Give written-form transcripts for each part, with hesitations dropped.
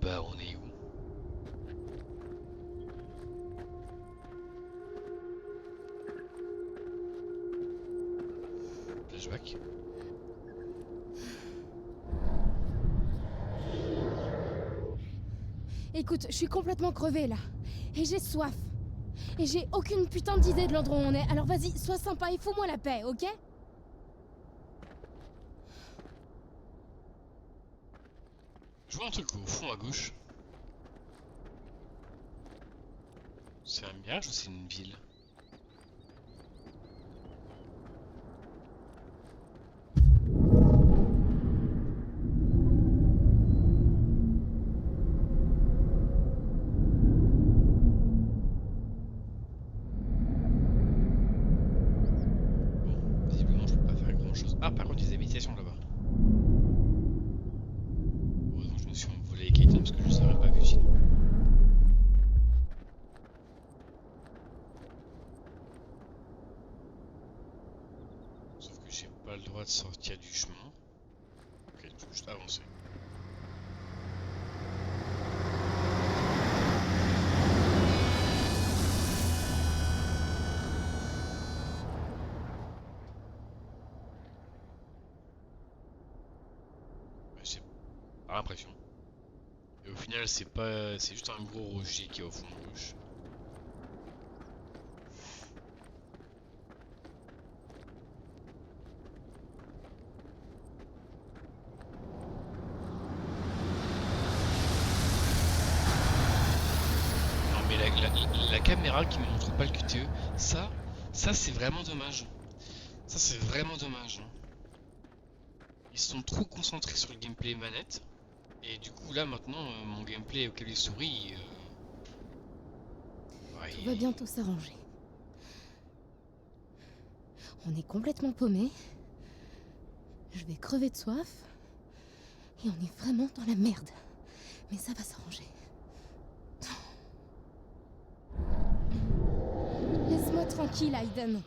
Là-bas, on est où? Flashback. Écoute, je suis complètement crevée là. Et j'ai soif. Et j'ai aucune putain d'idée de l'endroit où on est. Alors vas-y, sois sympa et fous-moi la paix, ok? Je vois un truc au fond à gauche. C'est un mirage ou c'est une ville? Bon, visiblement je peux pas faire grand chose. Ah, par contre, il y a des habitations là-bas. Heureusement, je me suis envolé avec Ethan parce que je ne serais pas vu sinon. Sauf que j'ai pas le droit de sortir du chemin. Ok, je peux juste avancer. Bah, j'ai pas l'impression. Et au final, c'est pas, c'est juste un gros rocher qui est au fond à gauche. Non mais la caméra qui me montre pas le QTE, ça c'est vraiment dommage. Ça c'est vraiment dommage, hein. Ils sont trop concentrés sur le gameplay manette. Et du coup là maintenant, mon gameplay au clavier souris, bah, Tout va bientôt s'arranger. On est complètement paumé. Je vais crever de soif. Et on est vraiment dans la merde. Mais ça va s'arranger. Laisse-moi tranquille, Aiden.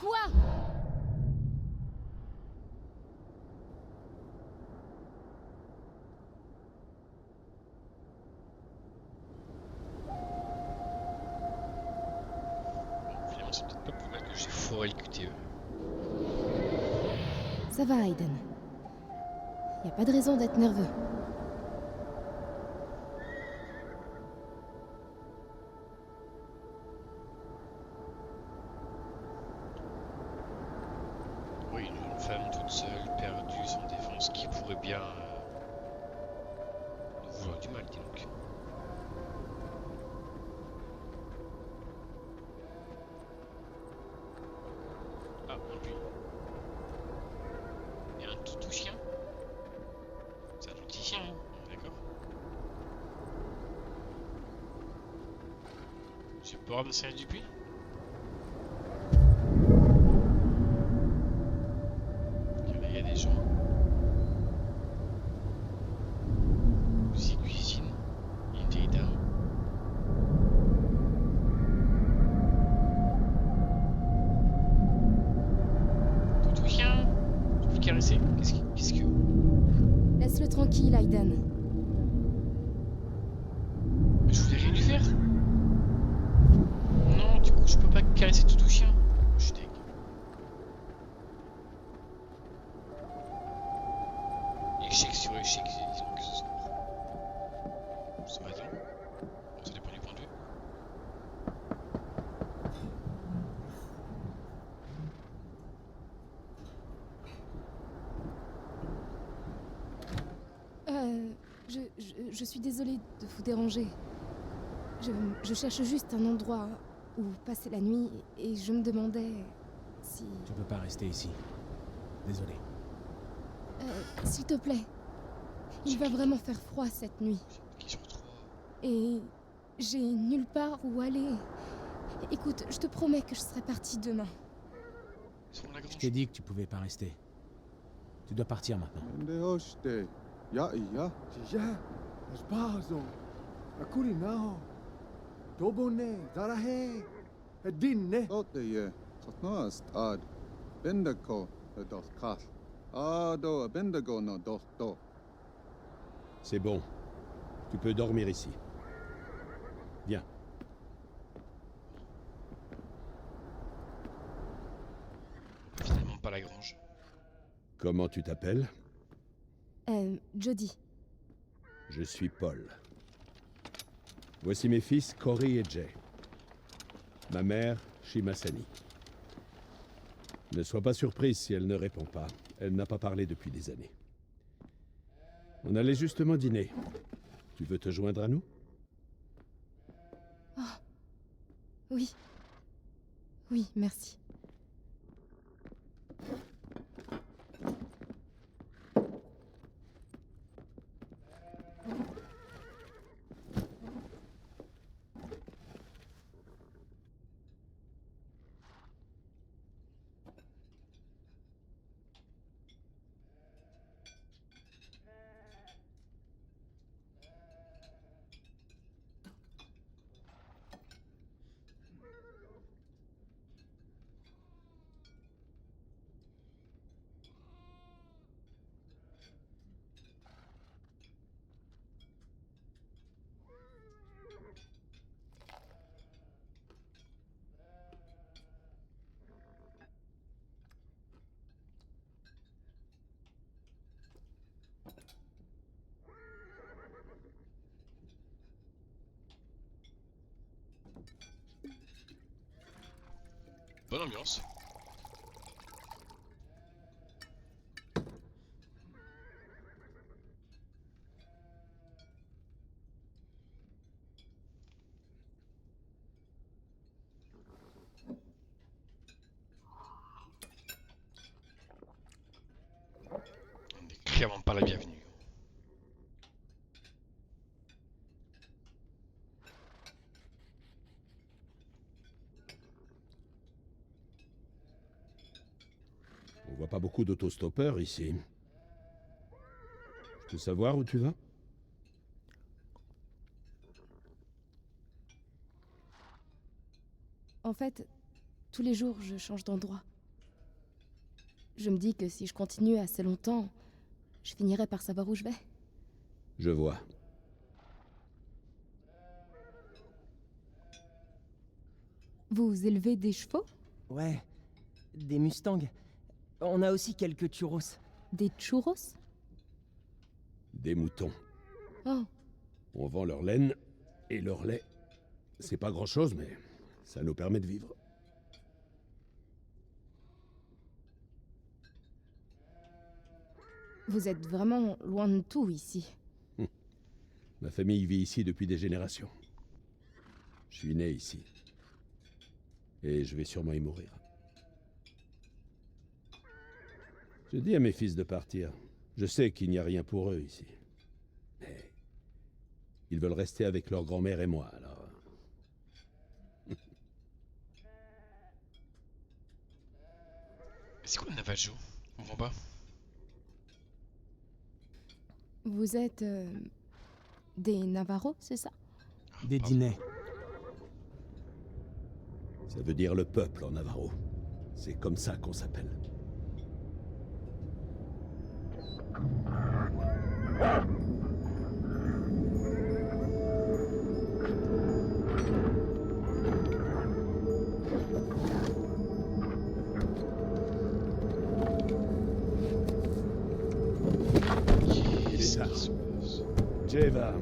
Quoi? bon, finalement c'est peut-être pas plus mal que j'ai foiré le QTE. Ça va, Aiden. Y a pas de raison d'être nerveux. Oui, une femme toute seule, perdue, sans défense, qui pourrait bien nous vouloir du mal, dis donc. Ah, un puits. Et un toutou chien? C'est un tout petit chien, hein, on est d'accord? J'ai pas le droit de me servir du puits? Il y a des gens. Aussi cuisine. Il y a une vieille dame. Toutou chien! Je peux le caresser. Qu'est-ce que... Laisse-le tranquille, Aiden. Je voulais rien lui faire. Non, du coup, je peux pas caresser toutou chien. Je suis deg. Échec sur échec, disons que ce soir. Ça va bien. Bon, ça dépend du point de vue. Je suis désolée de vous déranger. Je cherche juste un endroit où passer la nuit et je me demandais si... Tu peux pas rester ici. Désolé. S'il te plaît, il va vraiment faire froid cette nuit. Qui sur 3. Et j'ai nulle part où aller. Écoute, je te promets que je serai partie demain. Ils sont la Je grange. t'ai dit que tu pouvais pas rester. Tu dois partir maintenant. Ndeoshte, ya iya, Ya, Asbazo, Akuri Nao, Dobone, Zarahe, Edinne. tote ye, khatnaast ad, bendako, dos kas, ado bendago no dos do, C'est bon. Tu peux dormir ici. Viens. Finalement pas la grange. Comment tu t'appelles? Jody. Je suis Paul. Voici mes fils Cory et Jay. Ma mère, Shimasani. Ne sois pas surprise si elle ne répond pas. Elle n'a pas parlé depuis des années. On allait justement dîner. Tu veux te joindre à nous? Oui. Oui, merci. Bonne ambiance. On n'est clairement pas la bienvenue. On voit pas beaucoup d'autostoppeurs ici. Je peux savoir où tu vas? En fait, tous les jours, je change d'endroit. Je me dis que si je continue assez longtemps, je finirai par savoir où je vais. Je vois. Vous élevez des chevaux? Ouais, des Mustangs. On a aussi quelques churros. Des churros? Des moutons. Oh, On vend leur laine et leur lait. C'est pas grand-chose, mais ça nous permet de vivre. vous êtes vraiment loin de tout ici. Ma famille vit ici depuis des générations. Je suis né ici. Et je vais sûrement y mourir. Je dis à mes fils de partir. Je sais qu'il n'y a rien pour eux ici. Mais ils veulent rester avec leur grand-mère et moi, alors... C'est quoi le Navajo? On comprend pas. Vous êtes... des Navarros, c'est ça? Des Pardon. dîners. Ça veut dire le peuple en Navarro. C'est comme ça qu'on s'appelle. Qu'est-ce tard. qui se passe? Jay va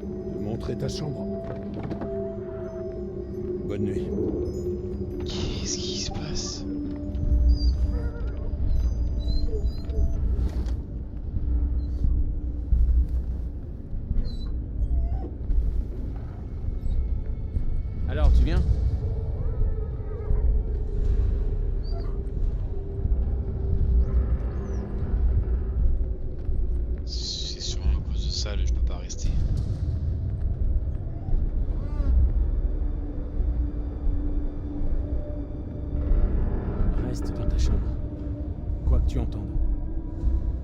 te montrer ta chambre. Bonne nuit. Qu'est-ce qui se passe? Alors, tu viens? C'est sûrement à cause de ça, je peux pas rester. Reste dans ta chambre. Quoi que tu entendes.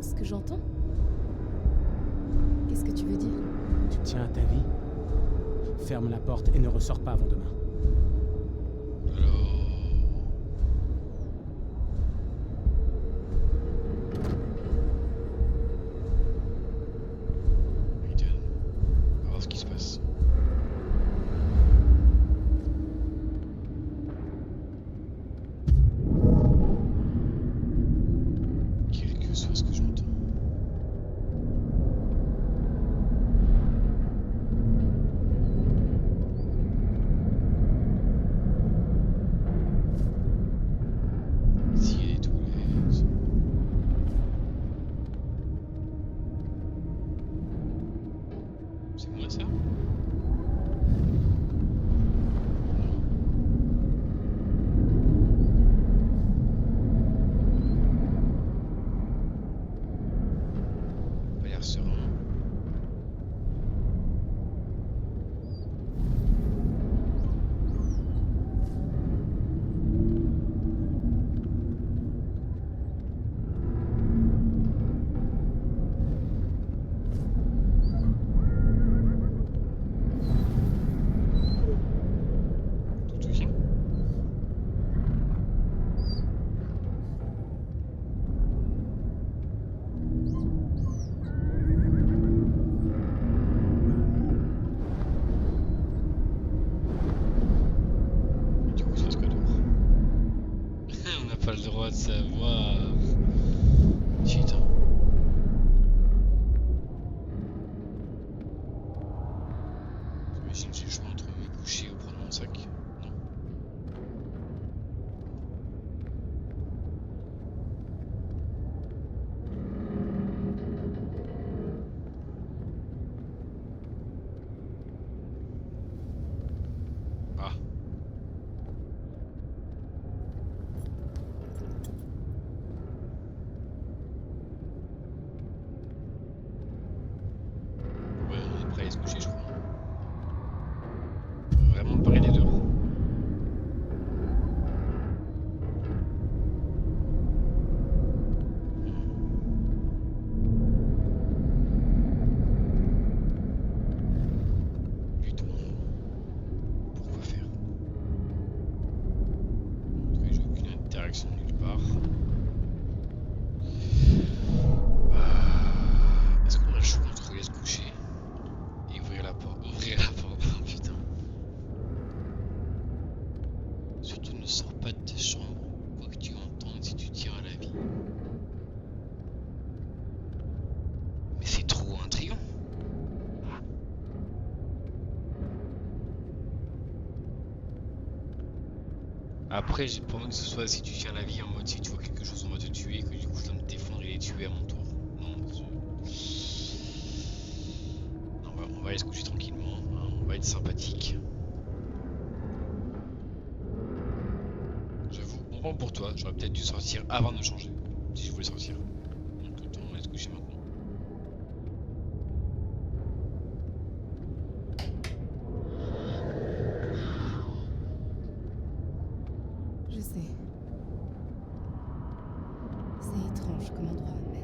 Ce que j'entends? Qu'est-ce que tu veux dire? Tu tiens à ta vie. Ferme la porte et ne ressors pas avant demain. Alors... savoir. Putain. J'imagine que j'ai le choix entre me coucher ou prendre mon sac. Non. Ah. Ouais, on est prêt à se coucher, je crois. Vraiment de part et des deux. Putain. Pourquoi faire? En tout cas, j'ai aucune interaction nulle part. Est-ce qu'on a le choix entre aller se coucher et ouvrir la porte? Ouvrir la porte, oh, putain. Surtout ne sors pas de ta chambre, quoi que tu entendes si tu tiens à la vie. Mais c'est trop intriguant. Après, j'ai pas envie que ce soit si tu tiens à la vie en mode si tu vois quelque chose on va te tuer, que du coup je dois me défendre et les tuer à mon tour. Non, on va aller se coucher tranquillement, hein, on va être sympathique. J'avoue, bon vent pour toi, j'aurais peut-être dû sortir avant de me changer, si je voulais sortir. Donc autant aller se coucher maintenant. Je sais. C'est étrange comme endroit, mais...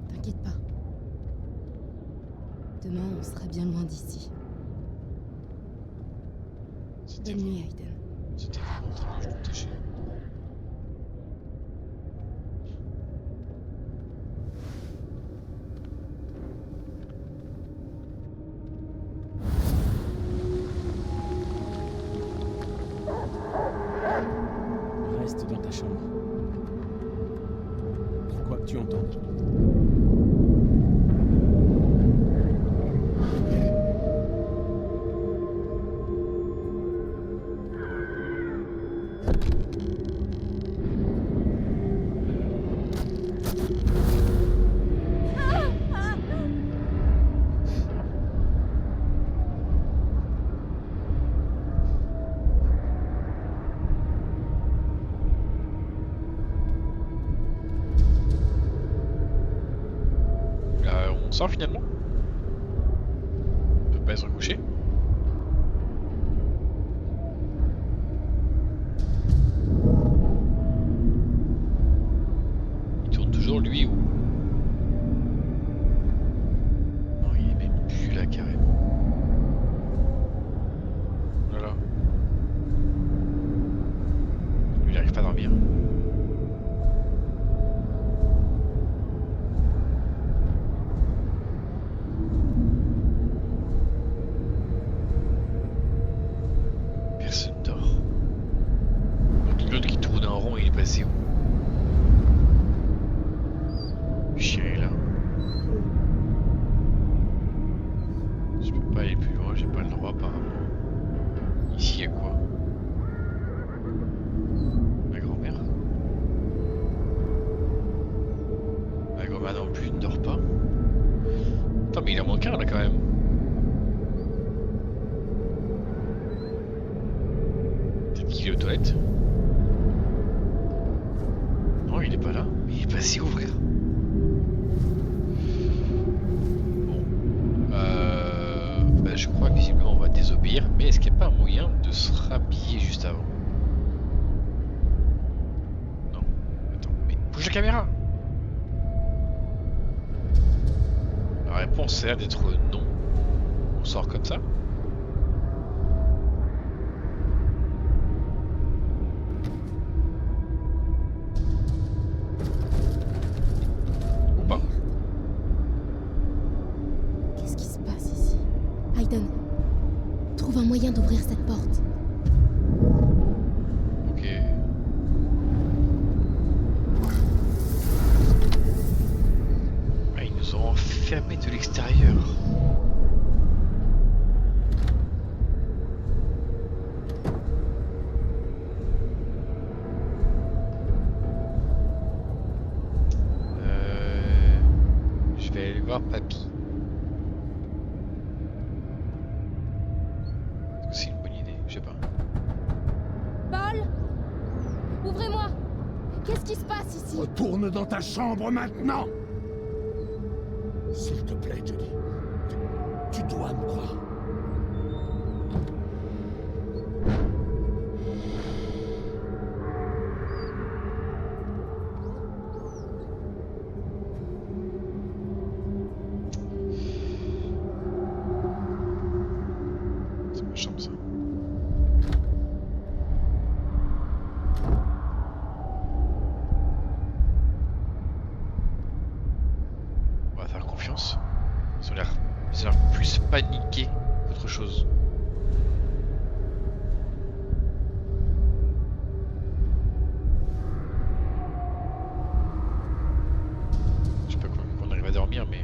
T'inquiète pas. Demain, on sera bien loin d'ici. C'était Bonne nuit, Aiden. C'était vraiment étrange de toucher. Reste dans ta chambre. Pour quoi que tu entendes. On sort finalement? On peut pas se recoucher? Il tourne toujours lui ou... Non, il est même plus là carrément. Voilà. Lui il arrive pas à dormir. Personne dort. L'autre qui tourne en rond, il est passé où? Le chien est là. Je peux pas aller plus loin, j'ai pas le droit apparemment. Ici, il y a quoi? Ma grand-mère? Ma grand-mère non plus ne dort pas. Attends, mais il en manque un là quand même. Peut-être qu'il est aux toilettes. Non, il est pas là. Mais il est passé où, frère? Bon. Bah, je crois que visiblement on va désobéir. Mais est-ce qu'il n'y a pas un moyen de se rhabiller juste avant? Non. Attends, mais bouge la caméra! La réponse a l'air d'être non. On sort comme ça? Ou pas? Qu'est-ce qui se passe ici? Aiden, trouve un moyen d'ouvrir cette porte. Ok. complètement fermé de l'extérieur. Je vais aller voir papy. Est-ce que c'est une bonne idée? Je sais pas. Paul! Ouvrez-moi! Qu'est-ce qui se passe ici? Retourne dans ta chambre maintenant! S'il te plaît, Judy. Tu dois me croire. C'est ma chambre, ça. On va faire confiance. Ils ont l'air plus paniqués qu'autre chose. Je sais pas quand on arrive à dormir, mais...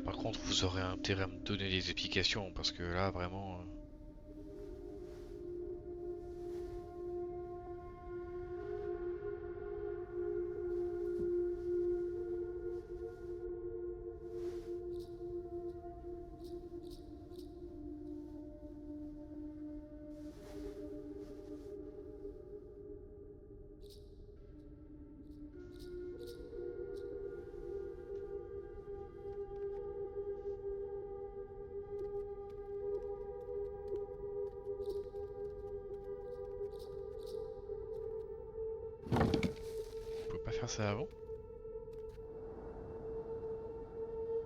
Par contre, vous aurez intérêt à me donner des explications, parce que là, vraiment... On peut pas faire ça avant?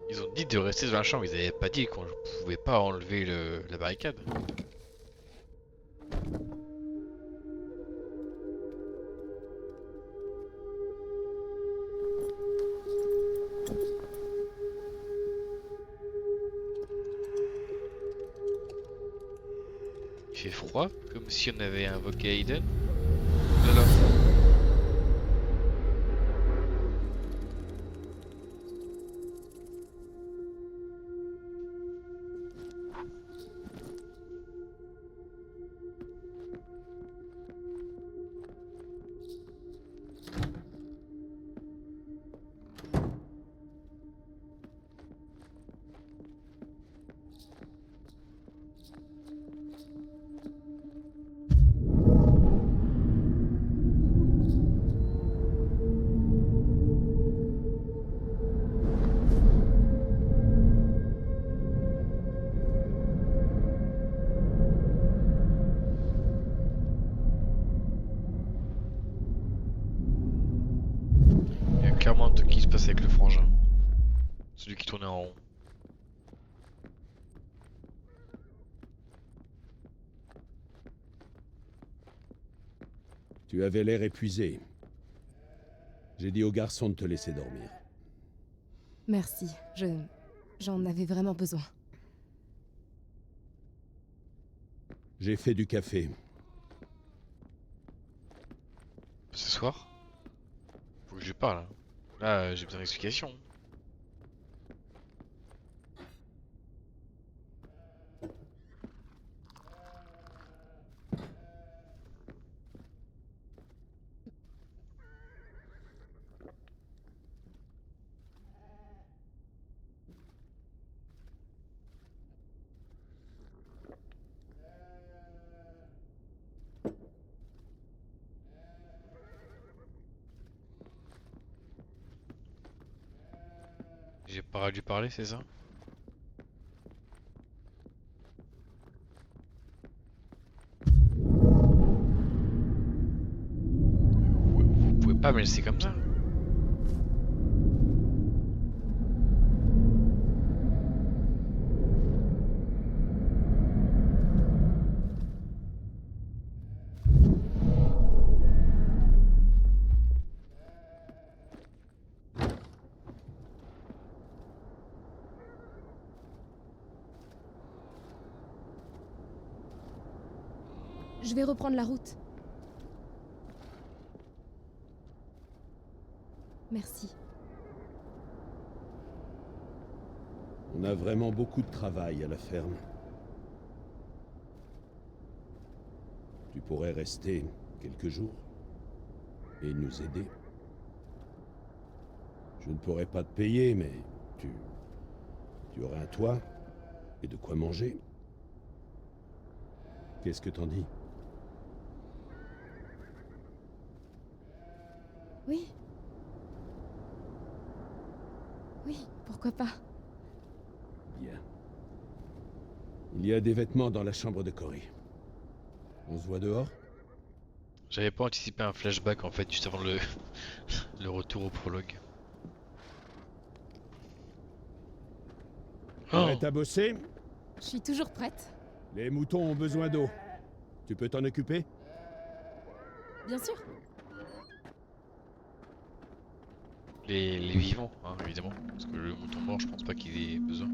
Ils ont dit de rester dans la chambre, ils avaient pas dit qu'on pouvait pas enlever la barricade. Il fait froid, comme si on avait invoqué Aiden. Là, là. Il y a clairement un truc qui se passe avec le frangin. Celui qui tournait en rond. Tu avais l'air épuisé. J'ai dit au garçon de te laisser dormir. Merci, j'en avais vraiment besoin. J'ai fait du café. Ce soir? Faut que je lui parle. Hein. Là, j'ai besoin d'explications. J'ai pas à lui parler, c'est ça? Vous pouvez pas me laisser comme ça? Je vais reprendre la route. Merci. On a vraiment beaucoup de travail à la ferme. Tu pourrais rester quelques jours et nous aider. Je ne pourrais pas te payer, mais tu aurais un toit et de quoi manger. Qu'est-ce que t'en dis? Oui. Oui, pourquoi pas. Bien. Il y a des vêtements dans la chambre de Cory. On se voit dehors? J'avais pas anticipé un flashback en fait juste avant le, le retour au prologue. Prête à bosser? Je suis toujours prête. Les moutons ont besoin d'eau. Tu peux t'en occuper? Bien sûr. Les vivants, hein, évidemment. Parce que le mouton mort, je pense pas qu'il ait besoin.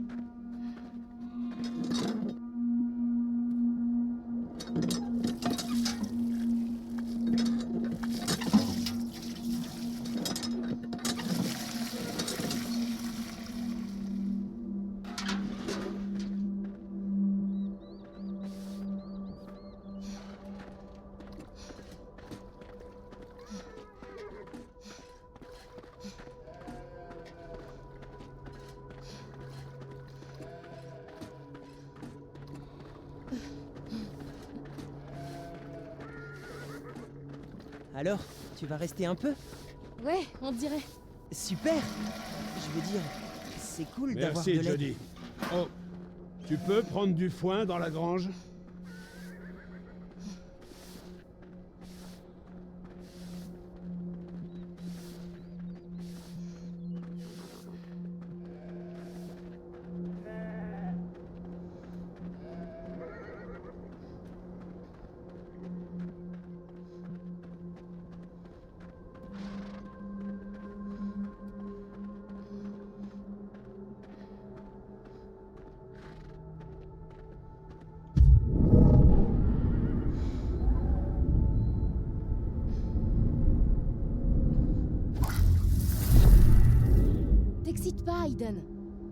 Alors, tu vas rester un peu? Ouais, on dirait. Super! Je veux dire, c'est cool d'avoir de Merci, l'aide. Jody. Oh, tu peux prendre du foin dans la grange? T'excite pas, Aiden.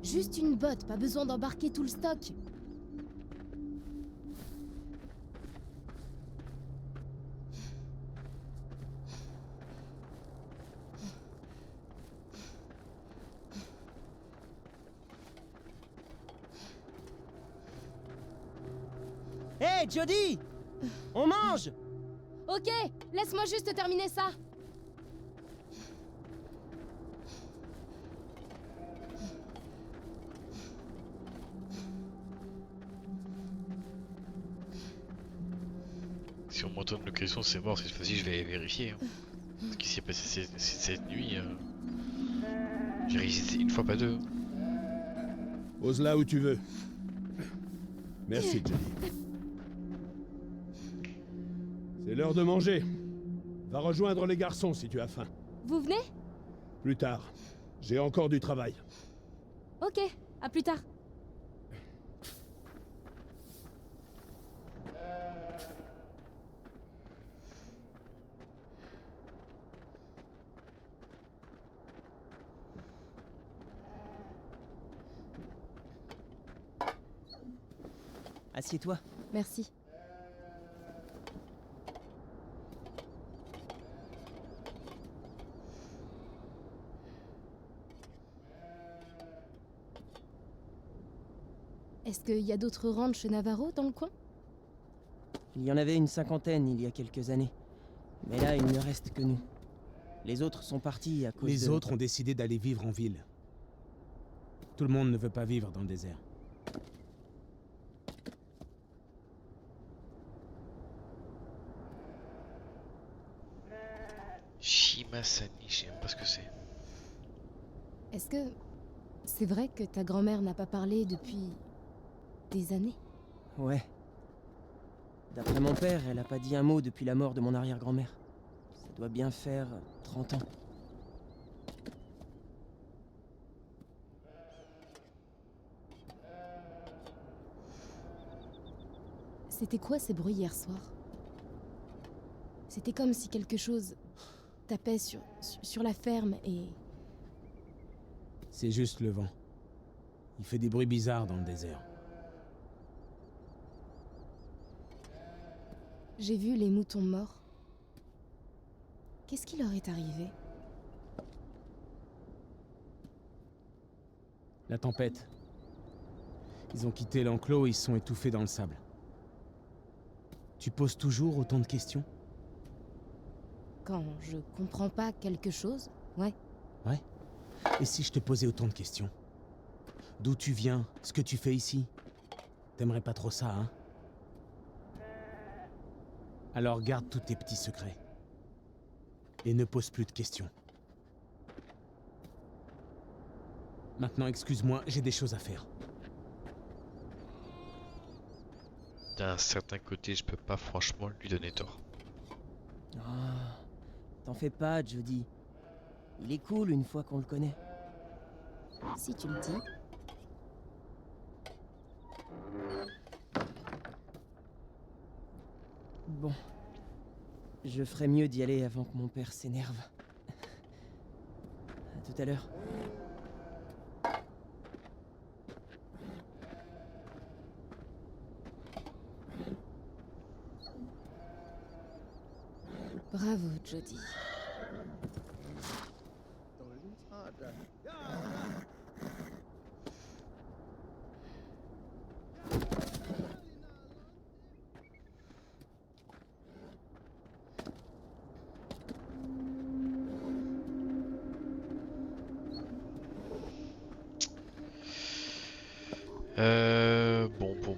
Juste une botte, pas besoin d'embarquer tout le stock. Hé, Jody! On mange! Ok, laisse-moi juste terminer ça. Si on m'entend de location, c'est mort. Cette fois-ci, je vais vérifier. Hein. Ce qui s'est passé cette nuit. J'ai réussi une fois, pas deux. Pose là où tu veux. Merci, Jody. C'est l'heure de manger. Va rejoindre les garçons si tu as faim. Vous venez? Plus tard. J'ai encore du travail. Ok, à plus tard. Assieds-toi. Merci. Est-ce qu'il y a d'autres ranchs Navarro dans le coin? Il y en avait une cinquantaine il y a quelques années. Mais là, il ne reste que nous. Les autres sont partis à cause Les de... autres ont décidé d'aller vivre en ville. Tout le monde ne veut pas vivre dans le désert. Shimasani, je sais même pas ce que c'est. Est-ce que c'est vrai que ta grand-mère n'a pas parlé depuis des années? Ouais. D'après mon père, elle a pas dit un mot depuis la mort de mon arrière-grand-mère. Ça doit bien faire 30 ans. C'était quoi ces bruits hier soir? C'était comme si quelque chose tapait sur la ferme et... C'est juste le vent. Il fait des bruits bizarres dans le désert. J'ai vu les moutons morts. Qu'est-ce qui leur est arrivé? La tempête. Ils ont quitté l'enclos et ils se sont étouffés dans le sable. Tu poses toujours autant de questions? Quand je comprends pas quelque chose, ouais. Ouais. Et si je te posais autant de questions? D'où tu viens? Ce que tu fais ici? T'aimerais pas trop ça, hein? Alors garde tous tes petits secrets. Et ne pose plus de questions. Maintenant, excuse-moi, j'ai des choses à faire. D'un certain côté, je peux pas franchement lui donner tort. Ah, t'en fais pas, Jody. Il est cool une fois qu'on le connaît. Si tu le dis. Bon. Je ferais mieux d'y aller avant que mon père s'énerve. À tout à l'heure. Bravo, Jody.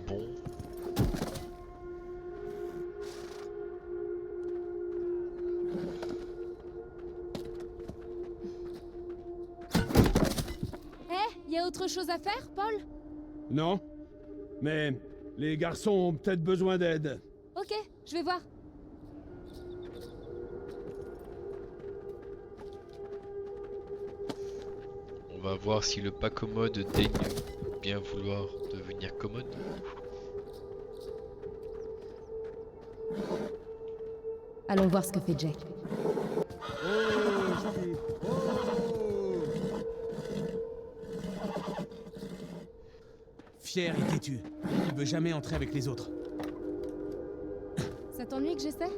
Bon. Y a autre chose à faire, Paul? Non. Mais les garçons ont peut-être besoin d'aide. Ok, je vais voir. On va voir si le pas commode daigne bien vouloir devenir commode. Allons voir ce que fait Jay. Fier et têtu. Il veut jamais entrer avec les autres. Ça t'ennuie que j'essaie?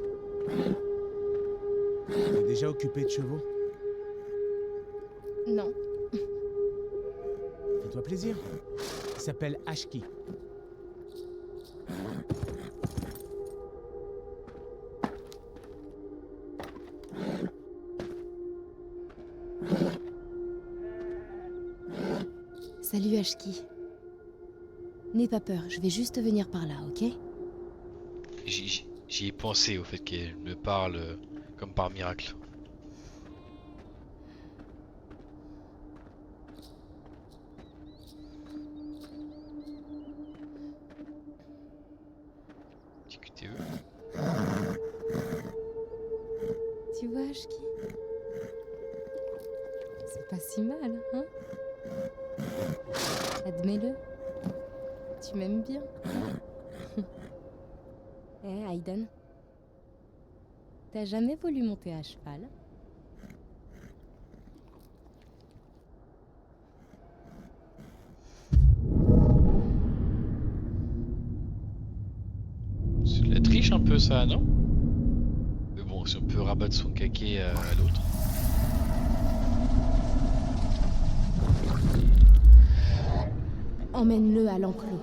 T'es déjà occupé de chevaux? Non. Fais-toi plaisir. Il s'appelle Ashki. Salut, Ashki. N'aie pas peur, je vais juste venir par là, ok? J'y ai pensé au fait qu'elle me parle comme par miracle. Petit QTE. Tu vois, Ashki? C'est pas si mal, hein? Admets-le. Tu m'aimes bien. Eh, Aiden. T'as jamais voulu monter à cheval? C'est de la triche un peu ça, non? Mais bon, si on peut rabattre son caquet à l'autre. Emmène-le à l'enclos.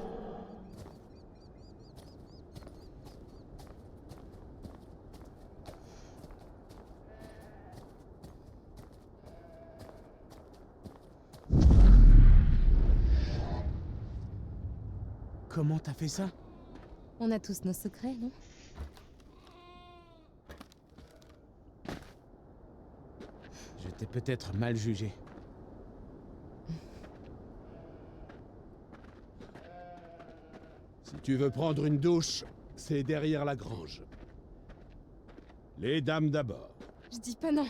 Comment t'as fait ça? On a tous nos secrets, non? Je t'ai peut-être mal jugé. Si tu veux prendre une douche, c'est derrière la grange. Les dames d'abord. Je dis pas non.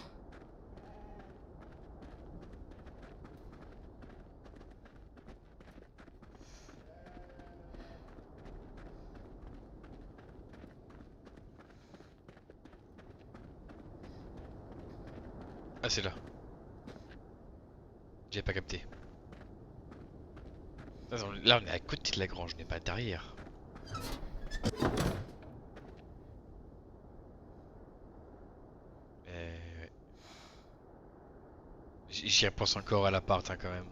Ah, c'est là. J'ai pas capté. Attends, là, on est à côté de la grange, on n'est pas derrière. Ouais. J'y repense encore à l'appart, hein, quand même.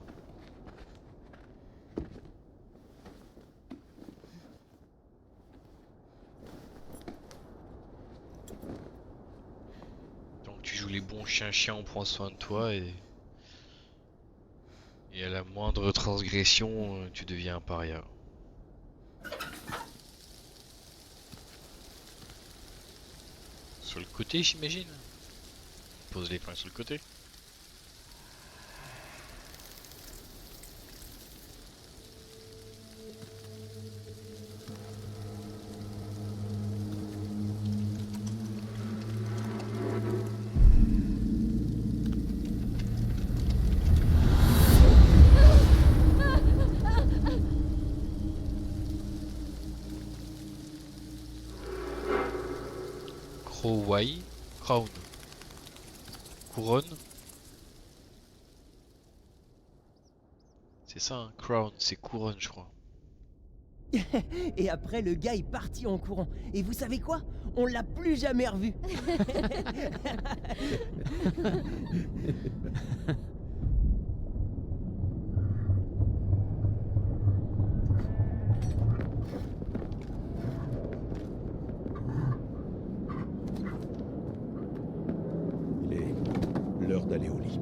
Donc tu joues les bons chiens-chiens, on prend soin de toi et à la moindre transgression, tu deviens un paria. Sur le côté, j'imagine. Pose les poings sur le côté. Crowway, crown, couronne. C'est ça, hein, crown, c'est couronne, je crois. Et après, le gars est parti en courant. Et vous savez quoi? On l'a plus jamais revu. Il est l'heure d'aller au lit.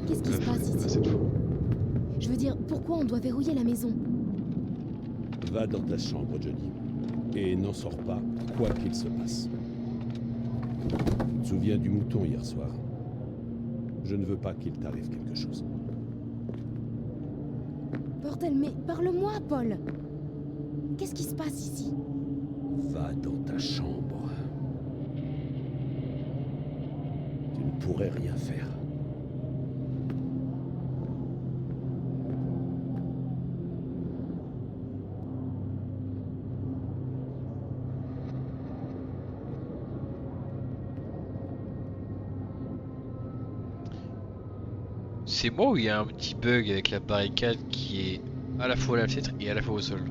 Qu'est-ce qui se passe ici? Cette fois. Je veux dire, pourquoi on doit verrouiller la maison? Va dans ta chambre, Johnny. Et n'en sors pas, quoi qu'il se passe. Tu te souviens du mouton hier soir? Je ne veux pas qu'il t'arrive quelque chose. Bordel, mais parle-moi, Paul. Qu'est-ce qui se passe ici? Va dans ta chambre. Tu ne pourrais rien faire. C'est moi ou il y a un petit bug avec la barricade qui est à la fois à la fenêtre et à la fois au sol?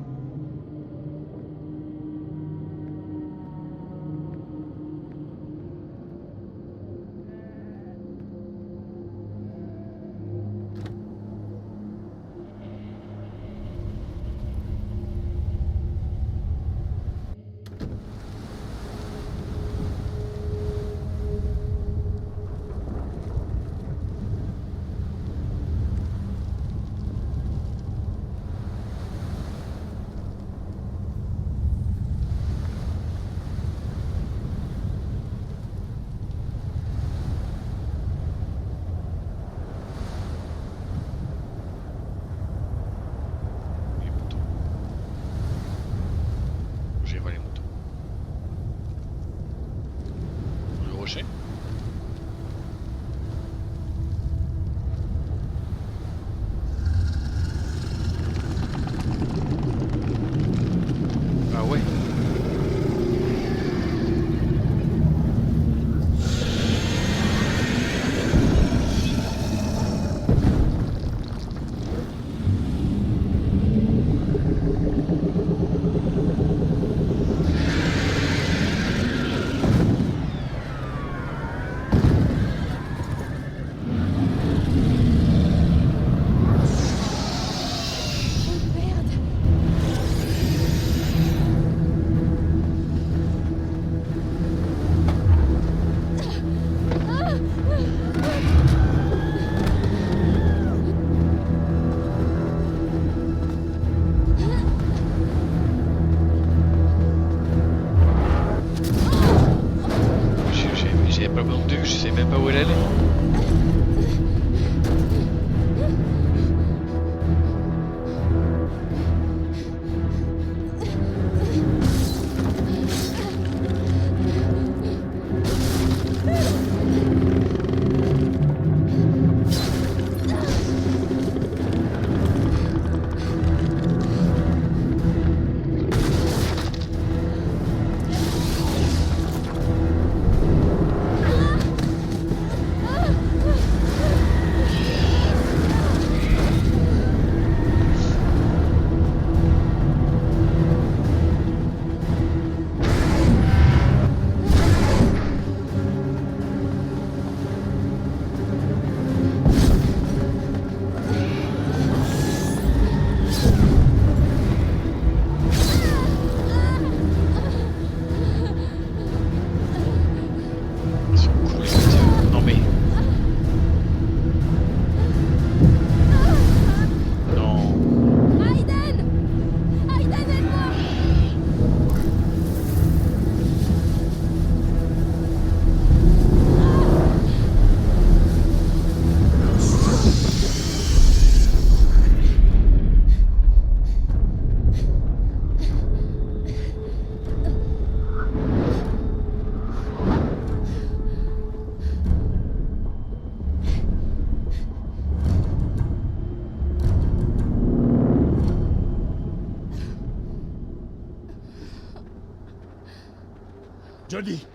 Jodie!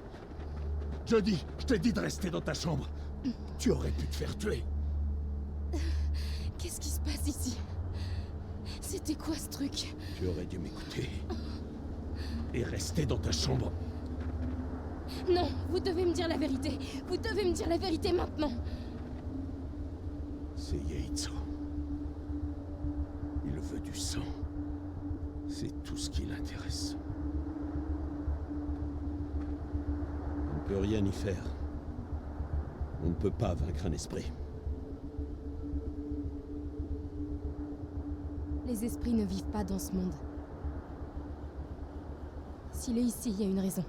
Jodie, je t'ai dit de rester dans ta chambre. Tu aurais pu te faire tuer. Qu'est-ce qui se passe ici? C'était quoi ce truc? Tu aurais dû m'écouter. Et rester dans ta chambre. Non, vous devez me dire la vérité. Vous devez me dire la vérité maintenant. C'est Yaitso. Il veut du sang. C'est tout ce qui l'intéresse. On ne peut rien y faire. On ne peut pas vaincre un esprit. Les esprits ne vivent pas dans ce monde. S'il est ici, il y a une raison.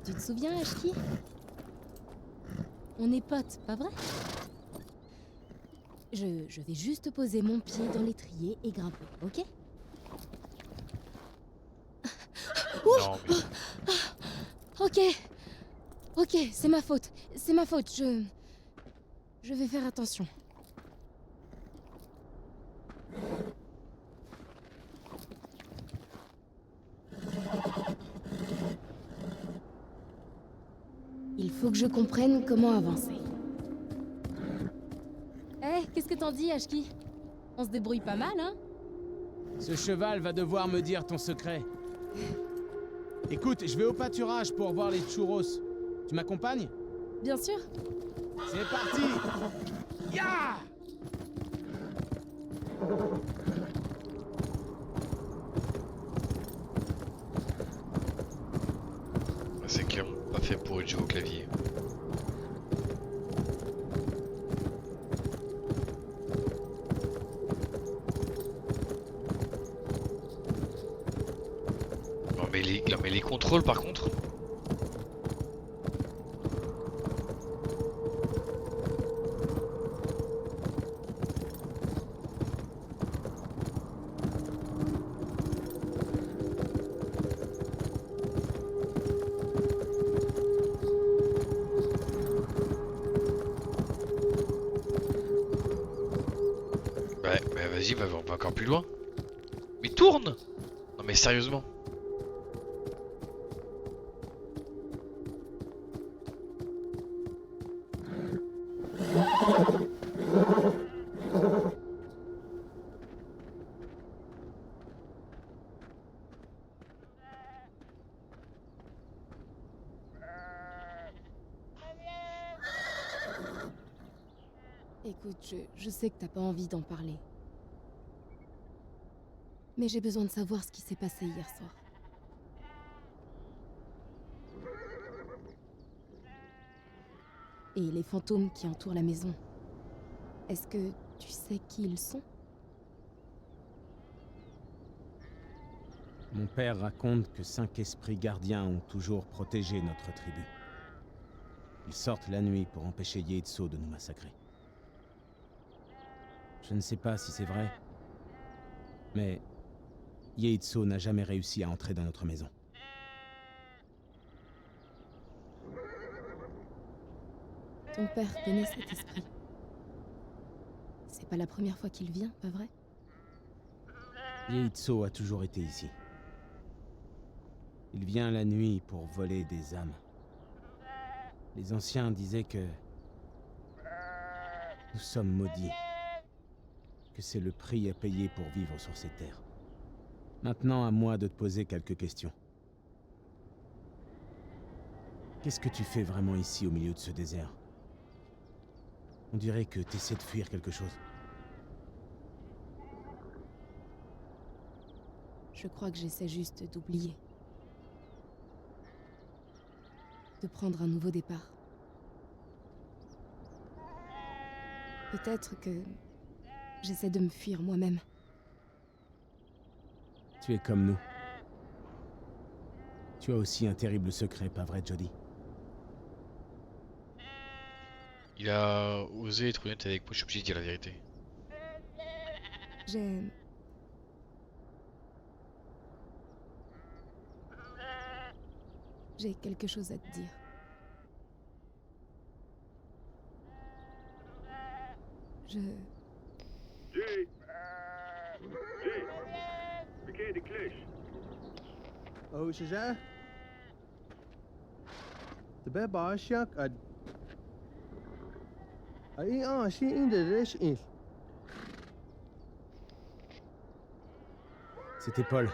Tu te souviens, Ashki? On est potes, pas vrai? Je vais juste poser mon pied dans l'étrier et grimper, ok? Non, mais... Ok. Ok, c'est ma faute. C'est ma faute, Je vais faire attention. Il faut que je comprenne comment avancer. Eh, qu'est-ce que t'en dis, Ashki? On se débrouille pas mal, hein? Ce cheval va devoir me dire ton secret. Écoute, je vais au pâturage pour voir les churros. Tu m'accompagnes? Bien sûr. C'est parti! Ya! C'est clairement pas fait pour être joué au clavier. Non mais les contrôles par contre. Ouais, mais vas-y, va encore plus loin. Mais tourne! Non mais sérieusement. Écoute, je sais que t'as pas envie d'en parler. Mais j'ai besoin de savoir ce qui s'est passé hier soir. Et les fantômes qui entourent la maison. Est-ce que tu sais qui ils sont? Mon père raconte que 5 esprits gardiens ont toujours protégé notre tribu. Ils sortent la nuit pour empêcher Yaitso de nous massacrer. Je ne sais pas si c'est vrai, mais Yaitso n'a jamais réussi à entrer dans notre maison. Ton père connaît cet esprit. C'est pas la première fois qu'il vient, pas vrai? Yaitso a toujours été ici. Il vient la nuit pour voler des âmes. Les anciens disaient que nous sommes maudits, que c'est le prix à payer pour vivre sur ces terres. Maintenant, à moi de te poser quelques questions. Qu'est-ce que tu fais vraiment ici au milieu de ce désert? On dirait que tu essaies de fuir quelque chose. Je crois que j'essaie juste d'oublier. De prendre un nouveau départ. Peut-être que j'essaie de me fuir moi-même. Tu es comme nous. Tu as aussi un terrible secret, pas vrai, Jodie? Il a osé être honnête avec moi, je suis obligé de dire la vérité. J'ai quelque chose à te dire. Je... Jay! Jay! Verkeerde klus. Oh, Shazah? The beba shark ad. She in the dish is. C'était Paul.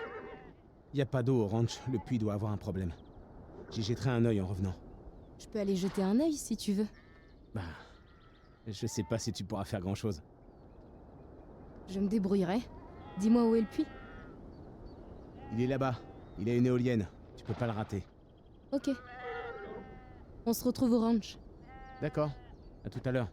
Y a pas d'eau au ranch, le puits doit avoir un problème. J'y jetterai un œil en revenant. Je peux aller jeter un œil si tu veux. Bah... Je sais pas si tu pourras faire grand-chose. Je me débrouillerai. Dis-moi où est le puits. Il est là-bas. Il a une éolienne. Tu peux pas le rater. Ok. On se retrouve au ranch. D'accord. À tout à l'heure.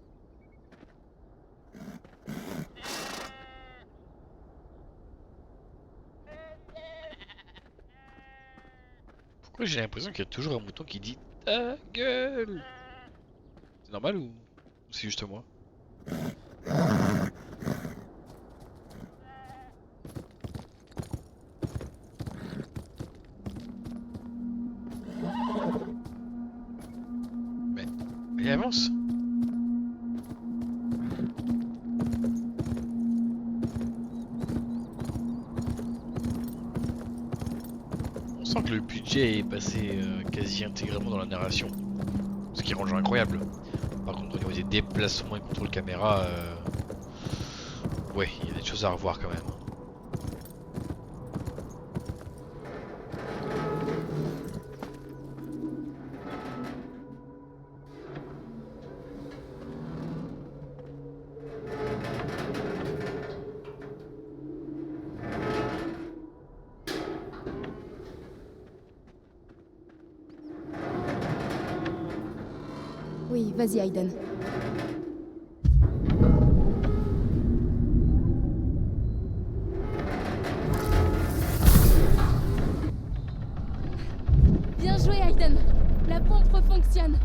Pourquoi j'ai l'impression qu'il y a toujours un mouton qui dit ta gueule? C'est normal ou c'est juste moi? Mais... Il avance. On sent que le budget est passé quasi intégralement dans la narration. Ce qui rend le jeu incroyable. Par contre au niveau des déplacements et contrôle caméra, ouais, il y a des choses à revoir quand même. Oui, vas-y, Aiden. Bien joué, Aiden. La pompe fonctionne.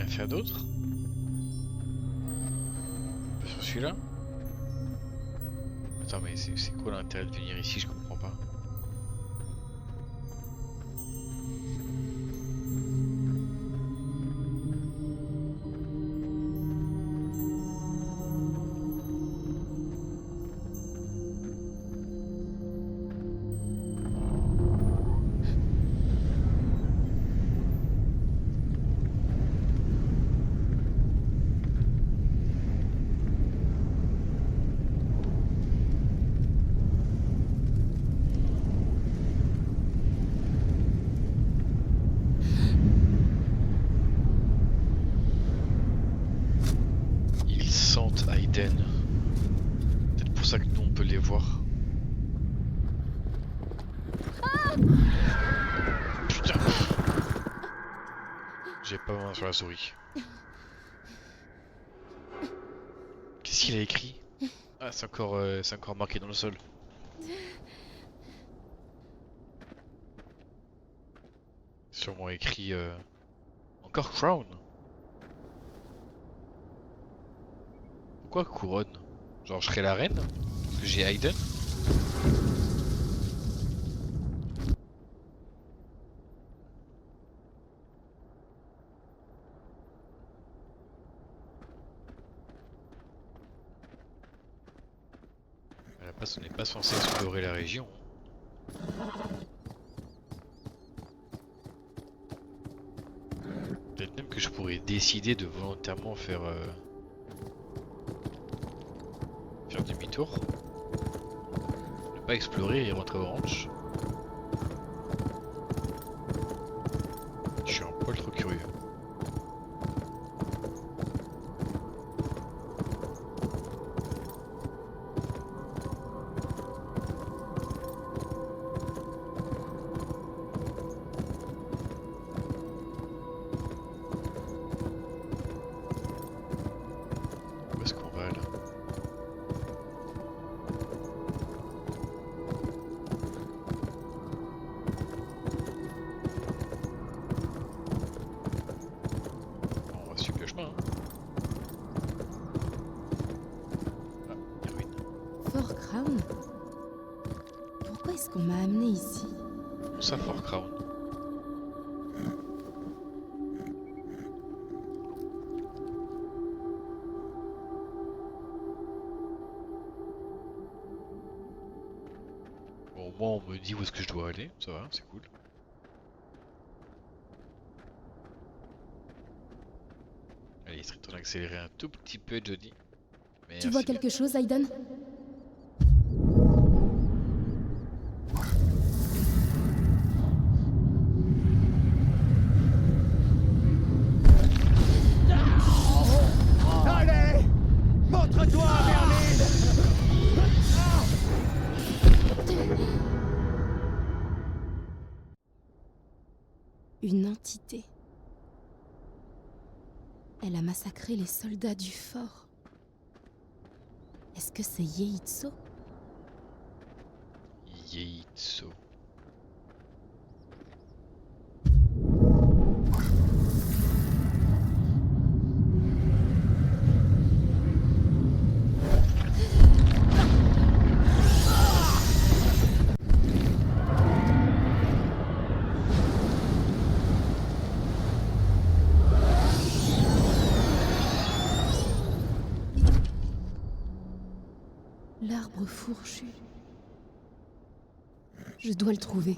Faire d'autres? Sur celui-là? Attends, mais c'est quoi l'intérêt de venir ici? Je comprends pas. Aiden. Peut-être pour ça que nous on peut les voir. Putain. J'ai pas ma main sur la souris. Qu'est-ce qu'il a écrit? Ah, c'est encore marqué dans le sol. sûrement écrit encore Crown. Pourquoi couronne? Genre je serais la reine? Parce que j'ai Hayden? On n'est pas censé explorer la région. Peut-être même que je pourrais décider de volontairement faire demi-tour. Ne pas explorer et rentrer au ranch. Je suis un poil trop curieux. Où est-ce qu'on va là? On va suivre le chemin. Hein. Ah, des ruines. Fort Crown? Pourquoi est-ce qu'on m'a amené ici? Où ça, Fort Crown? Bon, au moins on me dit où est-ce que je dois aller, ça va, c'est cool. Allez, il serait temps d'accélérer un tout petit peu, Johnny. Tu vois quelque chose, Hayden? Allez! Montre-toi, Merlin! Une entité. Elle a massacré les soldats du fort. Est-ce que c'est Yeitso? Yeitso. L'arbre fourchu. Je dois le trouver.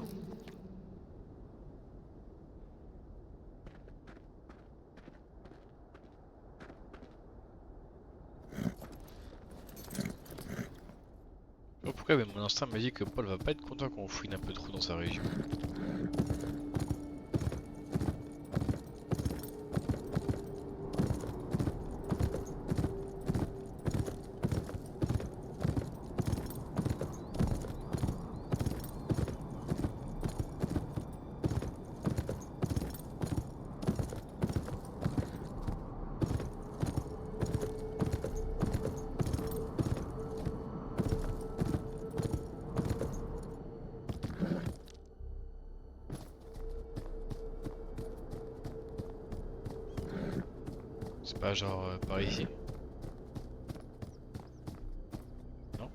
Oh, pourquoi mais mon instinct me dit que Paul va pas être content qu'on fouine un peu trop dans sa région. C'est pas genre par ici? Non?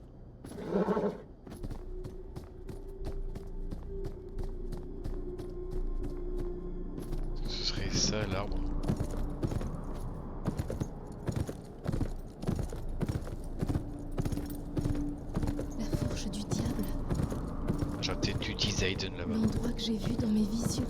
Ce serait ça l'arbre. La fourche du diable. Genre peut-être tu dis Hayden là-bas. L'endroit que j'ai vu dans mes visions.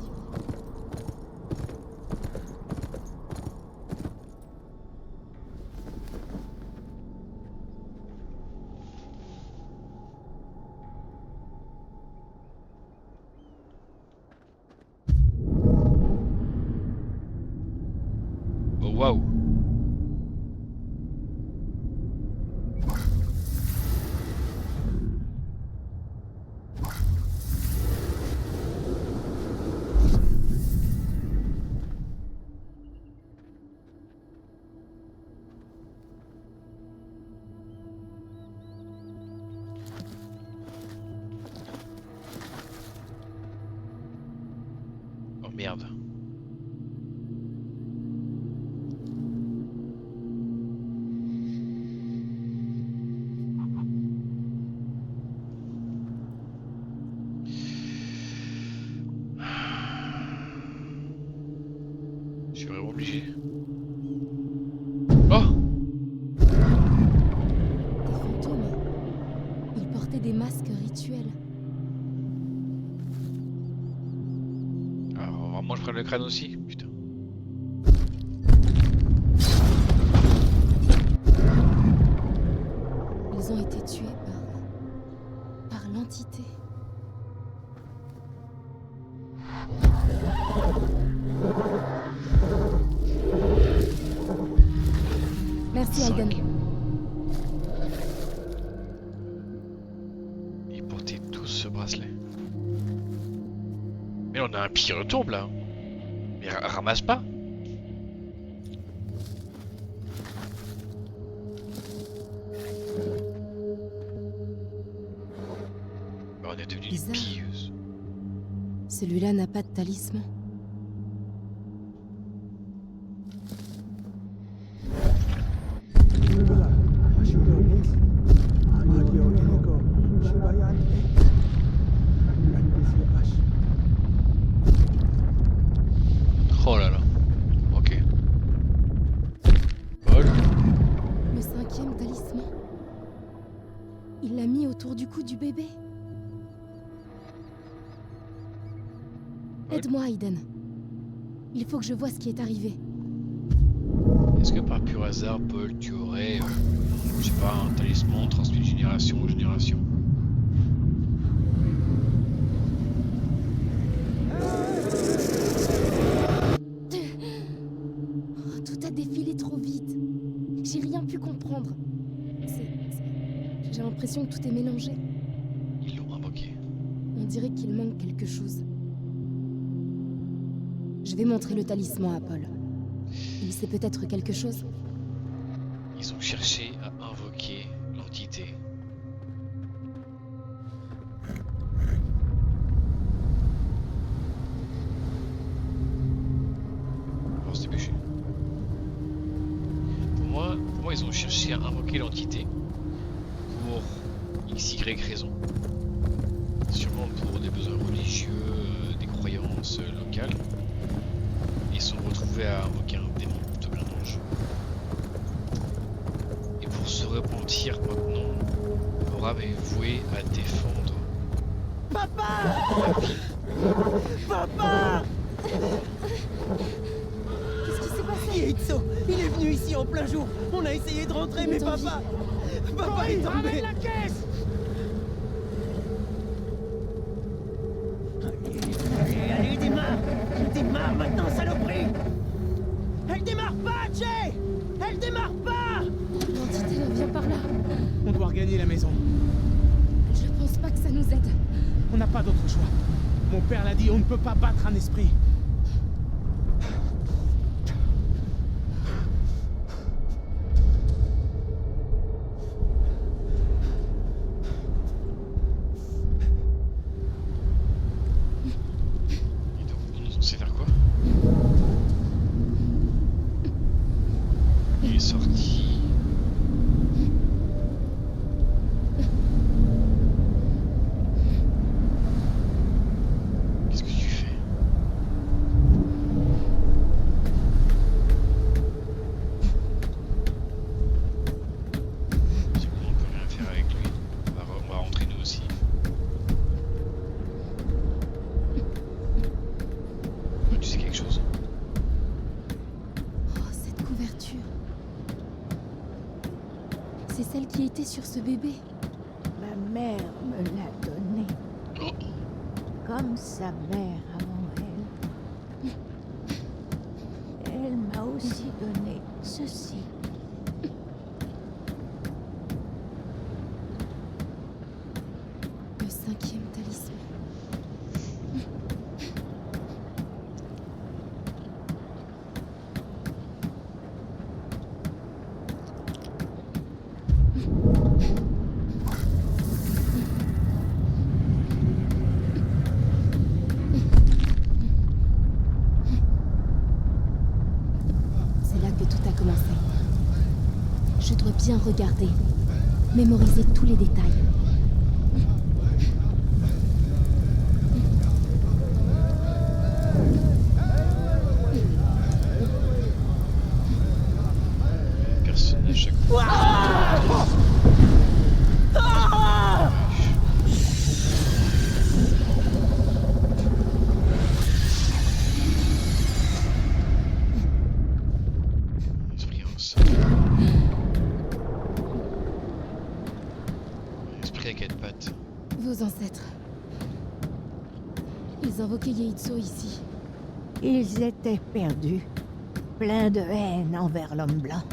Oh waouh! Oh merde. suis vraiment obligé. Oh! Des fantômes. Ils portaient des masques rituels. Alors, vraiment, je prends le crâne aussi? Putain. Ils ont été tués par l'entité. Merci, Aiden. Ils portaient tous ce bracelet. Mais on a un pire tourbe là. Mais ramasse pas. Bah, on est devenu une Bizarre. pilleuse. Celui-là n'a pas de talisman. Oh là là. Ok. Paul. Le 5e talisman. Il l'a mis autour du cou du bébé. Ouais. Aide-moi, Aiden. Il faut que je vois ce qui est arrivé. Est-ce que par pur hasard, Paul, tu aurais, je sais pas, un talisman transmis de génération en génération? Oh, tout a défilé trop vite. J'ai rien pu comprendre. J'ai l'impression que tout est mélangé. Ils l'ont invoqué. On dirait qu'il manque quelque chose. Je vais montrer le talisman à Paul. Il sait peut-être quelque chose. Ils ont cherché à invoquer l'entité. On va se dépêcher. Pour moi, ils ont cherché à invoquer l'entité pour XY raison. Sûrement pour des besoins religieux, des croyances locales. Ils se sont retrouvés à invoquer un démon de plein d'ange. Et pour se repentir maintenant, Laura est vouée à défendre Papa! la vie. Papa! Qu'est-ce qui s'est passé? Ietzo, il est venu ici en plein jour. On a essayé de rentrer, mais est en vie. Papa est tombé. Ramène la caisse! Allez, démarre! Démarre maintenant, saloperie! Elle démarre pas, Jay! Elle démarre pas! L'entité revient par là. On doit regagner la maison. Je pense pas que ça nous aide. On n'a pas d'autre choix. Mon père l'a dit, on ne peut pas battre un esprit. Et donc, on est censé faire quoi? Il est sorti. Qu'est-ce que tu fais? C'est bon, on peut rien faire avec lui. On va rentrer nous aussi. Tu sais quelque chose? Oh, cette couverture. C'est celle qui était sur ce bébé. Ma mère me l'a donné, Oh, comme sa mère avant elle. Elle m'a aussi donné ceci. Le 5e talisman. C'est là que tout a commencé. Je dois bien regarder, mémoriser tous les détails. ancêtres. Ils invoquaient Yeitso ici. Ils étaient perdus, pleins de haine envers l'homme blanc.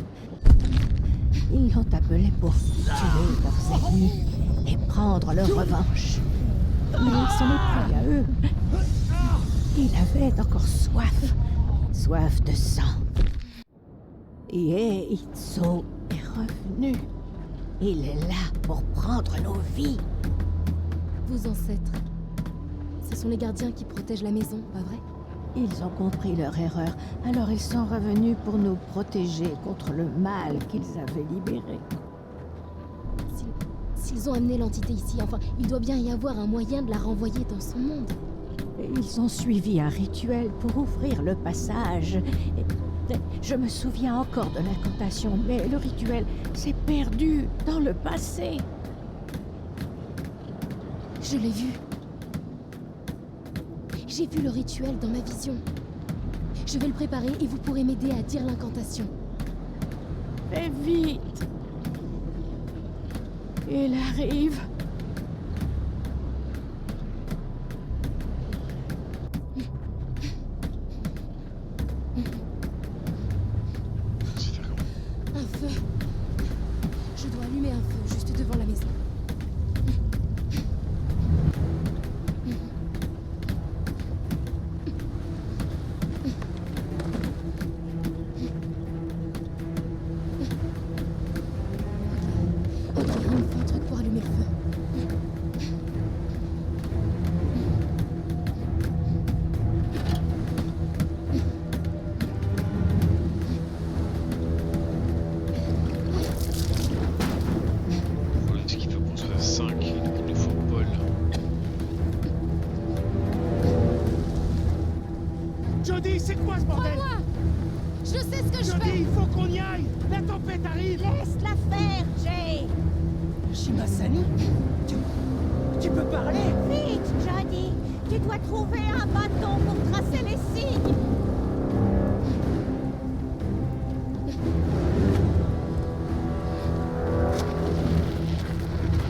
Ils l'ont appelé pour tuer leurs ennemis et prendre leur revanche. Mais il s'en est pris à eux. Il avait encore soif. Soif de sang. Yeitso est revenu. Il est là pour prendre nos vies. Vos ancêtres, ce sont les gardiens qui protègent la maison, pas vrai? Ils ont compris leur erreur, alors ils sont revenus pour nous protéger contre le mal qu'ils avaient libéré. S'ils ont amené l'entité ici, enfin, il doit bien y avoir un moyen de la renvoyer dans son monde. Et ils ont suivi un rituel pour ouvrir le passage. Et je me souviens encore de l'incantation, mais le rituel s'est perdu dans le passé. Je l'ai vu. J'ai vu le rituel dans ma vision. Je vais le préparer et vous pourrez m'aider à dire l'incantation. Fais vite! Il arrive. Un feu. Je dois allumer un feu juste devant la maison. Ok, il me faut un truc pour allumer le feu. Le problème, c'est qu'il faut qu'on soit 5, donc il nous faut Paul. Jody, c'est quoi ce bordel? Crois-moi! Je sais ce que je Jody, fais! il faut qu'on y aille! La tempête arrive! Laisse-la faire, Jay! Shimasani? Tu peux parler? Vite, Jody! Tu dois trouver un bâton pour tracer les signes!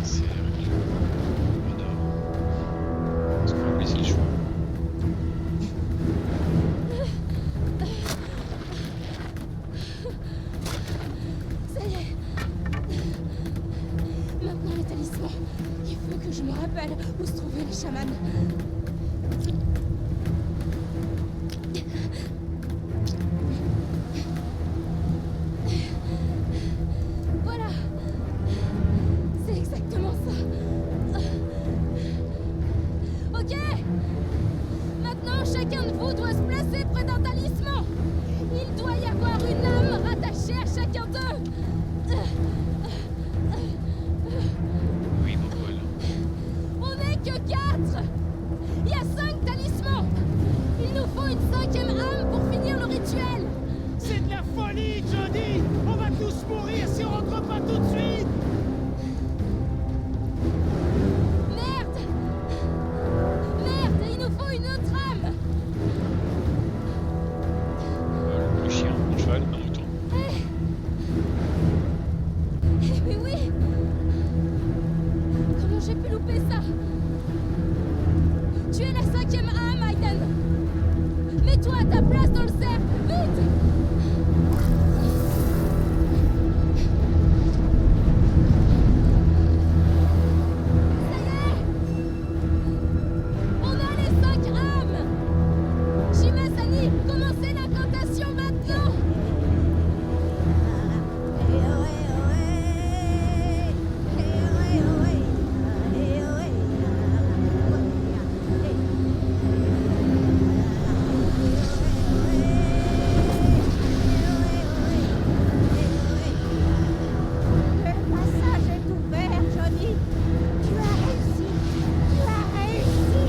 C'est le nord. Est-ce qu'on va me laisser le choix? Ça y est! Maintenant les talismans. Il faut que je me rappelle où se trouvaient les chamans. Voilà! C'est exactement ça! Ok! Maintenant, chacun de vous doit se placer près d'un talisman! Il doit y avoir une âme rattachée à chacun d'eux! Oui, mon Paul. On n'est que 4! Il y a 5 talismans! Il nous faut une 5e âme pour finir le rituel! C'est de la folie, Jody! On va tous mourir si on rentre pas tout de suite! Merde! Merde! Il nous faut une autre âme! Le chien, le cheval, un mouton. Mais oui! Comment j'ai pu louper ça? Tu es la 5e âme, Aiden! Mets-toi à ta place dans le cercle! Vite! Ça y est! On a les 5 âmes! Shimasani, commencez l'incantation maintenant! Le passage est ouvert, Johnny. Tu as réussi. Tu as réussi.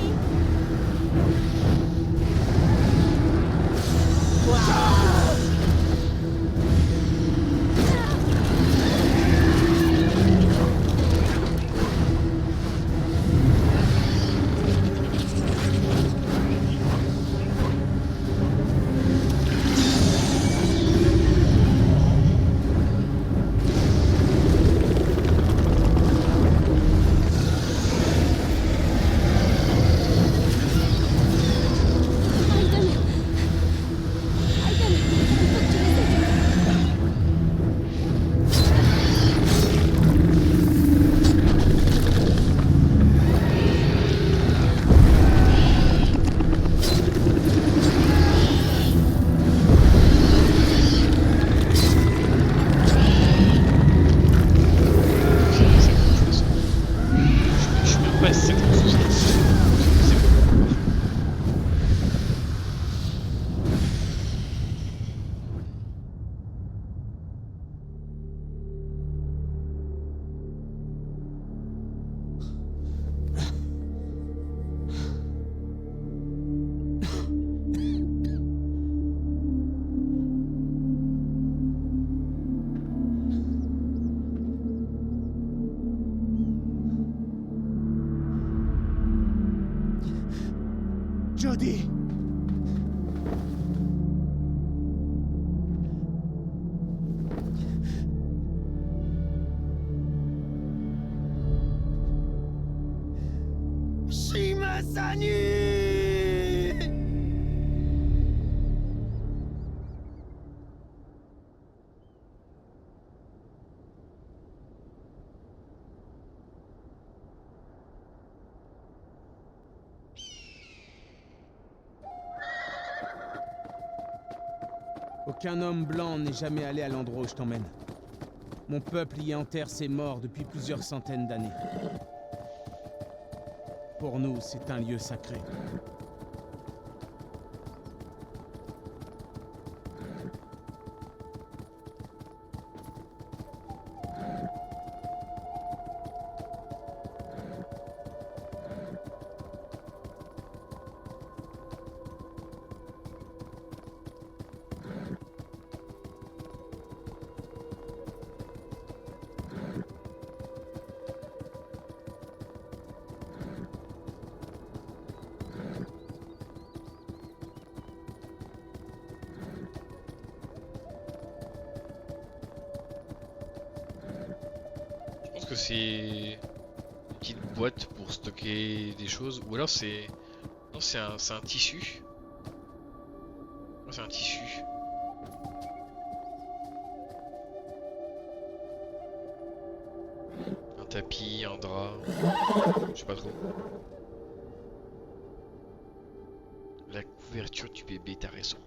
Elodie! Shimasani! Aucun homme blanc n'est jamais allé à l'endroit où je t'emmène. Mon peuple y enterre ses morts depuis plusieurs centaines d'années. Pour nous, c'est un lieu sacré. Je pense que c'est une petite boîte pour stocker des choses, ou alors c'est... Non, c'est un tissu. Non, c'est un tissu. Un tapis, un drap... Je sais pas trop. La couverture du bébé, t'as raison.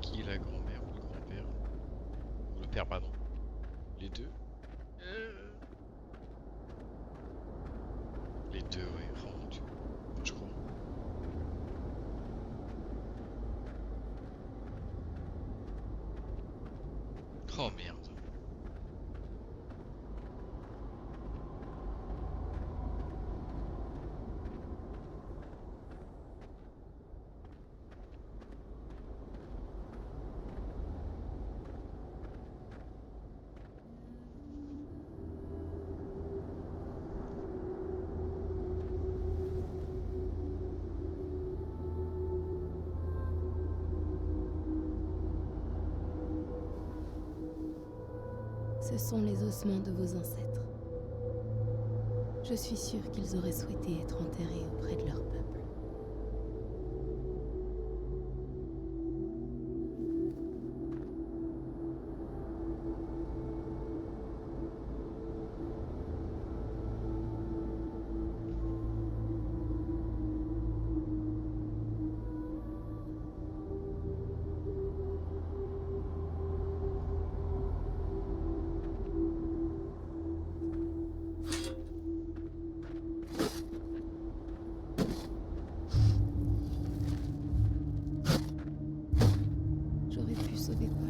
Qui la grand-mère ou le grand-père? Ou le père, pardon. Les deux? Les deux, ouais. Oh mon dieu. Enfin, je crois. Oh merde. Ce sont les ossements de vos ancêtres. Je suis sûre qu'ils auraient souhaité être enterrés auprès de leur peuple. Sauver Paul.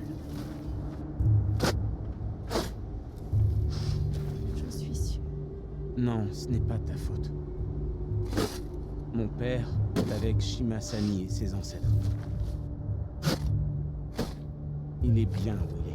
J'en suis sûre. Non, ce n'est pas ta faute. Mon père est avec Shimasani et ses ancêtres. Il est bien où il est.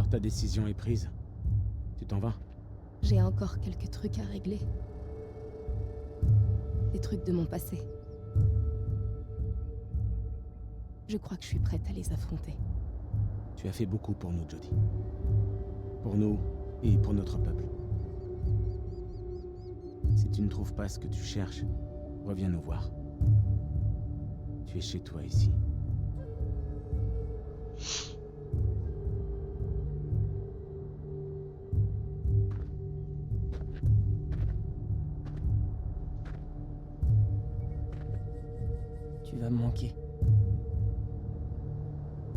Alors ta décision est prise. Tu t'en vas? J'ai encore quelques trucs à régler. Des trucs de mon passé. Je crois que je suis prête à les affronter. Tu as fait beaucoup pour nous, Jodie. Pour nous et pour notre peuple. Si tu ne trouves pas ce que tu cherches, reviens nous voir. Tu es chez toi ici. Tu vas me manquer.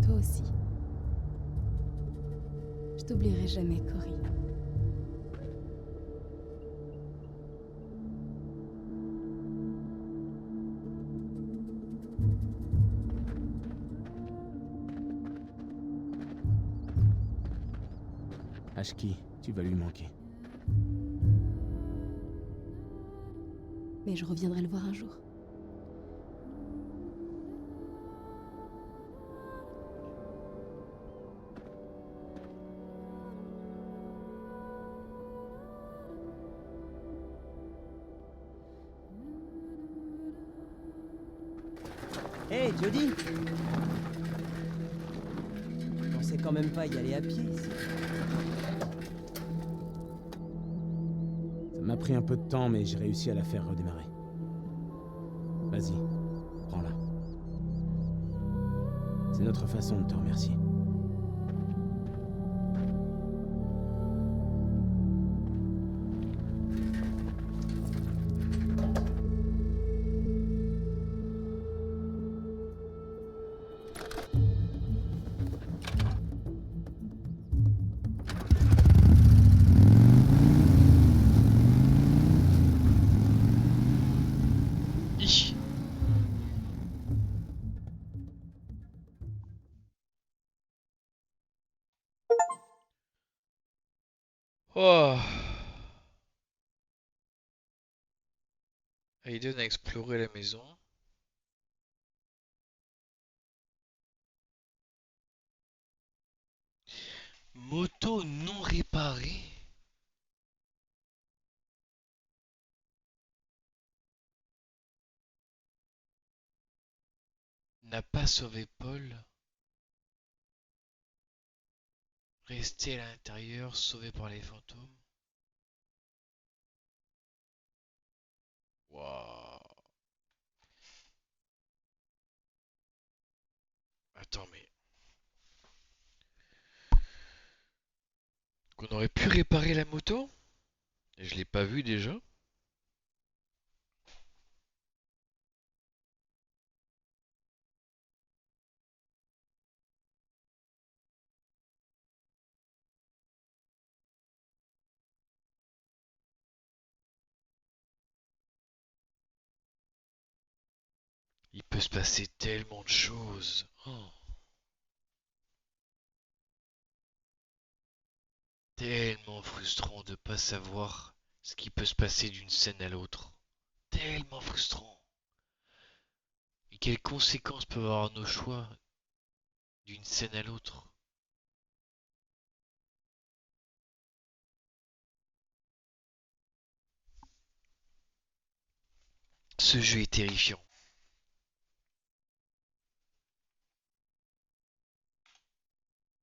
Toi aussi. Je t'oublierai jamais, Cory. Ashki, tu vas lui manquer. Mais je reviendrai le voir un jour. Hé, Jodie! Je pensais quand même pas y aller à pied ici. Ça m'a pris un peu de temps, mais j'ai réussi à la faire redémarrer. Vas-y, prends-la. C'est notre façon de te remercier. Hi. Oh. Aiden a exploré la maison. Moto non réparée. N'a pas sauvé Paul. Resté à l'intérieur, sauvé par les fantômes. Waouh. Attends, mais... Qu'on aurait pu réparer la moto? Je l'ai pas vu déjà. Il peut se passer tellement de choses. Oh. Tellement frustrant de pas savoir ce qui peut se passer d'une scène à l'autre. Tellement frustrant. Et quelles conséquences peuvent avoir nos choix d'une scène à l'autre. Ce jeu est terrifiant.